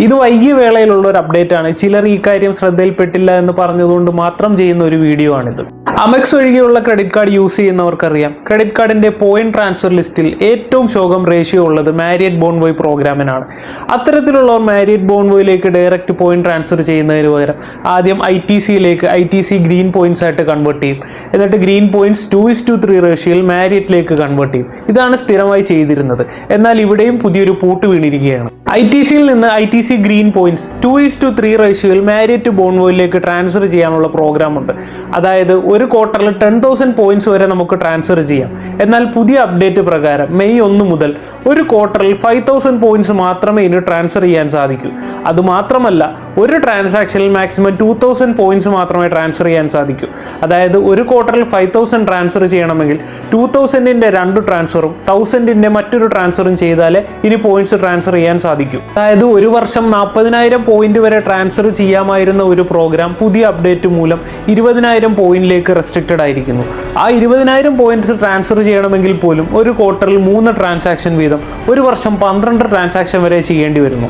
ഇത് വൈകിയ വേളയിലുള്ള ഒരു അപ്ഡേറ്റ് ആണ്. ചിലർ ഈ കാര്യം ശ്രദ്ധയിൽപ്പെട്ടില്ല എന്ന് പറഞ്ഞതുകൊണ്ട് മാത്രം ചെയ്യുന്ന ഒരു വീഡിയോ ആണിത്. അമെക്സ് ഒഴികെയുള്ള ക്രെഡിറ്റ് കാർഡ് യൂസ് ചെയ്യുന്നവർക്കറിയാം, ക്രെഡിറ്റ് കാർഡിന്റെ പോയിന്റ് ട്രാൻസ്ഫർ ലിസ്റ്റിൽ ഏറ്റവും ശോകം റേഷ്യോ ഉള്ളത് Marriott ബോൺവോയ് പ്രോഗ്രാമിനാണ്. അത്തരത്തിലുള്ളവർ Marriott ബോൺവോയിലേക്ക് direct point transfer ചെയ്യുന്നതിന് പകരം ആദ്യം ITCയിലേക്ക് ITC ഗ്രീൻ പോയിന്റ്സ് ആയിട്ട് കൺവേർട്ട് ചെയ്യും. എന്നിട്ട് ഗ്രീൻ പോയിന്റ്സ് 2:3 റേഷ്യോയിൽ മാരിയറ്റിലേക്ക് കൺവേർട്ട് ചെയ്യും. ഇതാണ് സ്ഥിരമായി ചെയ്തിരുന്നത്. എന്നാൽ ഇവിടെയും പുതിയൊരു പൂട്ട് വീണിരിക്കുകയാണ്. ITCയിൽ നിന്ന് ITC ഗ്രീൻ പോയിന്റ്സ് 2:3 റേഷ്യോയിൽ മാരിയറ്റ് ബോൺവോയിലേക്ക് ട്രാൻസ്ഫർ ചെയ്യാനുള്ള പ്രോഗ്രാം ഉണ്ട്. അതായത് ഒരു ക്വാർട്ടറിൽ 10,000 പോയിന്റ്സ് വരെ നമുക്ക് ട്രാൻസ്ഫർ ചെയ്യാം. എന്നാൽ പുതിയ അപ്ഡേറ്റ് പ്രകാരം മെയ് 1 മുതൽ ഒരു ക്വാർട്ടറിൽ 5,000 പോയിന്റ്സ് മാത്രമേ ഇനി ട്രാൻസ്ഫർ ചെയ്യാൻ സാധിക്കൂ. അതുമാത്രമല്ല, ഒരു ട്രാൻസാക്ഷനിൽ മാക്സിമം 2,000 പോയിന്റ്സ് മാത്രമേ ട്രാൻസ്ഫർ ചെയ്യാൻ സാധിക്കൂ. അതായത് ഒരു ക്വാർട്ടറിൽ 5,000 ട്രാൻസ്ഫർ ചെയ്യണമെങ്കിൽ 2,000ന്റെ 2 ട്രാൻസ്ഫറും 1,000ന്റെ മറ്റൊരു ട്രാൻസ്ഫറും ചെയ്താലേ ഇനി പോയിന്റ്സ് ട്രാൻസ്ഫർ ചെയ്യാൻ സാധിക്കും. അതായത് ഒരു വർഷം 40,000 പോയിന്റ് വരെ ട്രാൻസ്ഫർ ചെയ്യാമായിരുന്ന ഒരു പ്രോഗ്രാം പുതിയ അപ്ഡേറ്റ് മൂലം 20,000 പോയിന്റിലേക്ക് റെസ്ട്രിക്റ്റഡ് ആയിരിക്കുന്നു. ആ 20,000 പോയിന്റ്സ് ട്രാൻസ്ഫർ ചെയ്യണമെങ്കിൽ പോലും ഒരു ക്വാർട്ടറിൽ 3 ട്രാൻസാക്ഷൻ വീതം ഒരു വർഷം 12 ട്രാൻസാക്ഷൻ വരെ ചെയ്യേണ്ടി വരുന്നു.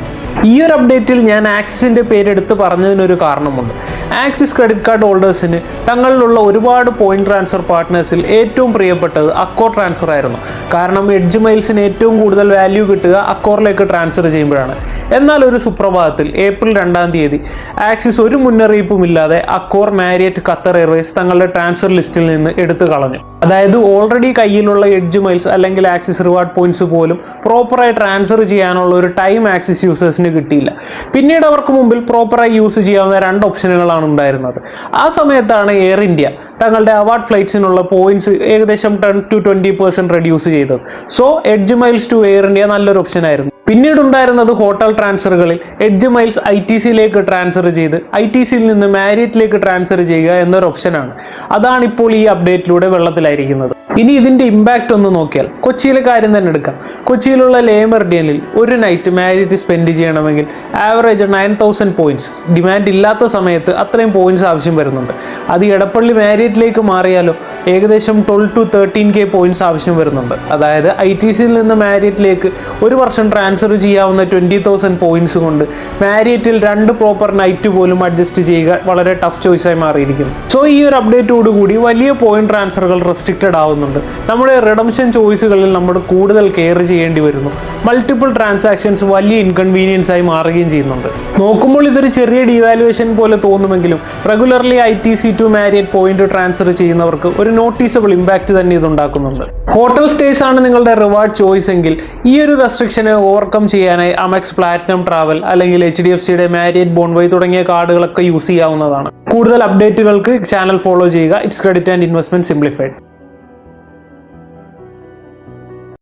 ഈ ഒരു അപ്ഡേറ്റിൽ ഞാൻ ആക്സിസിന്റെ പേരെടുത്ത് പറഞ്ഞതിനൊരു കാരണമുണ്ട്. ആക്സിസ് ക്രെഡിറ്റ് കാർഡ് ഹോൾഡേഴ്സിന് തങ്ങളിലുള്ള ഒരുപാട് പോയിന്റ് ട്രാൻസ്ഫർ പാർട്ട്നേഴ്സിൽ ഏറ്റവും പ്രിയപ്പെട്ടത് അക്കോർ ട്രാൻസ്ഫർ ആയിരുന്നു. കാരണം എഡ്ജ് മൈൽസിന് ഏറ്റവും കൂടുതൽ വാല്യൂ കിട്ടുക അക്കോറിലേക്ക് ട്രാൻസ്ഫർ ചെയ്യുമ്പോഴാണ്. എന്നാൽ ഒരു സുപ്രഭാതത്തിൽ ഏപ്രിൽ 2-ാം തീയതി ആക്സിസ് ഒരു മുന്നറിയിപ്പുമില്ലാതെ അക്കോർ, മാരിയറ്റ്, ഖത്തർ എയർവേസ് തങ്ങളുടെ ട്രാൻസ്ഫർ ലിസ്റ്റിൽ നിന്ന് എടുത്തു കളഞ്ഞു. അതായത് ഓൾറെഡി കയ്യിലുള്ള എഡ്ജ് മൈൽസ് അല്ലെങ്കിൽ ആക്സിസ് റിവാർഡ് പോയിന്റ്സ് പോലും പ്രോപ്പറായി ട്രാൻസ്ഫർ ചെയ്യാനുള്ള ഒരു ടൈം ആക്സിസ് യൂസേഴ്സിന് കിട്ടിയില്ല. പിന്നീട് അവർക്ക് മുമ്പിൽ പ്രോപ്പറായി യൂസ് ചെയ്യാവുന്ന 2 ഓപ്ഷനുകളാണ് ഉണ്ടായിരുന്നത്. ആ സമയത്താണ് എയർ ഇന്ത്യ തങ്ങളുടെ അവാർഡ് ഫ്ലൈറ്റ്സിനുള്ള പോയിന്റ്സ് ഏകദേശം 10-20% റെഡ്യൂസ് ചെയ്തത്. So Edge Miles to Air India നല്ലൊരു ഓപ്ഷൻ ആയിരുന്നു. പിന്നീട് ഉണ്ടായിരുന്നത് ഹോട്ടൽ ട്രാൻസ്ഫറുകളിൽ എഡ്ജ് മൈൽസ് ITCയിലേക്ക് ട്രാൻസ്ഫർ ചെയ്ത് ITCയിൽ നിന്ന് മാരിയറ്റിലേക്ക് ട്രാൻസ്ഫർ ചെയ്യുക എന്നൊരു ഓപ്ഷനാണ്. അതാണ് ഇപ്പോൾ ഈ അപ്ഡേറ്റിലൂടെ വെള്ളത്തിലായിരിക്കുന്നത്. ഇനി ഇതിന്റെ ഇമ്പാക്റ്റ് ഒന്ന് നോക്കിയാൽ കൊച്ചിയിലെ കാര്യം തന്നെ എടുക്കാം. കൊച്ചിയിലുള്ള ലേ മെറിഡിയനിൽ ഒരു നൈറ്റ് മാരിയറ്റ് സ്പെൻഡ് ചെയ്യണമെങ്കിൽ ആവറേജ് 9,000 പോയിന്റ്സ്. ഡിമാൻഡ് ഇല്ലാത്ത സമയത്ത് അത്രയും പോയിന്റ്സ് ആവശ്യം വരുന്നുണ്ട്. അത് എടപ്പള്ളി മാരിയറ്റിലേക്ക് മാറിയാലോ ഏകദേശം 12-13K പോയിന്റ്സ് ആവശ്യം വരുന്നുണ്ട്. അതായത് ITCയിൽ നിന്ന് മാരിയറ്റിലേക്ക് ഒരു വർഷം ട്രാൻസ്ഫർ ചെയ്യാവുന്ന 20,000 പോയിന്റ്സ് കൊണ്ട് മാരിയറ്റിൽ 2 പ്രോപ്പർ നൈറ്റ് പോലും അഡ്ജസ്റ്റ് ചെയ്യുക വളരെ ടഫ് ചോയ്സായി മാറിയിരിക്കുന്നു. സോ ഈ ഒരു അപ്ഡേറ്റോടുകൂടി വലിയ പോയിന്റ് ട്രാൻസ്ഫറുകൾ റെസ്ട്രിക്റ്റഡ് ആവുന്നുണ്ട്. നമ്മുടെ റിഡംഷൻ ചോയ്സുകളിൽ നമ്മൾ കൂടുതൽ കെയർ ചെയ്യേണ്ടി വരുന്നു. മൾട്ടിപ്പിൾ ട്രാൻസാക്ഷൻസ് വലിയ ഇൻകൺവീനിയൻസ് ആയി മാറുകയും ചെയ്യുന്നുണ്ട്. നോക്കുമ്പോൾ ഇതൊരു ചെറിയ ഡീവാലുവേഷൻ പോലെ തോന്നുമെങ്കിലും regularly ITC to Marriott point transfer ചെയ്യുന്നവർക്ക് ഒരു നോട്ടീസബിൾ ഇമ്പാക്റ്റ് തന്നെ ഇതുണ്ടാക്കുന്നുണ്ട്. ഹോട്ടൽ സ്റ്റേസ് ആണ് നിങ്ങളുടെ റിവാർഡ് ചോയ്സ് എങ്കിൽ ഈ ഒരു റെസ്ട്രിക്ഷനെ ഓവർകം ചെയ്യാനായി അമെക്സ് പ്ലാറ്റിനം ട്രാവൽ അല്ലെങ്കിൽ HDFCയുടെ മാരിയറ്റ് ബോൺവോയ് തുടങ്ങിയ കാർഡുകളൊക്കെ യൂസ് ചെയ്യാവുന്നതാണ്. കൂടുതൽ അപ്ഡേറ്റുകൾക്ക് ചാനൽ ഫോളോ ചെയ്യുക. It's credit and investment simplified.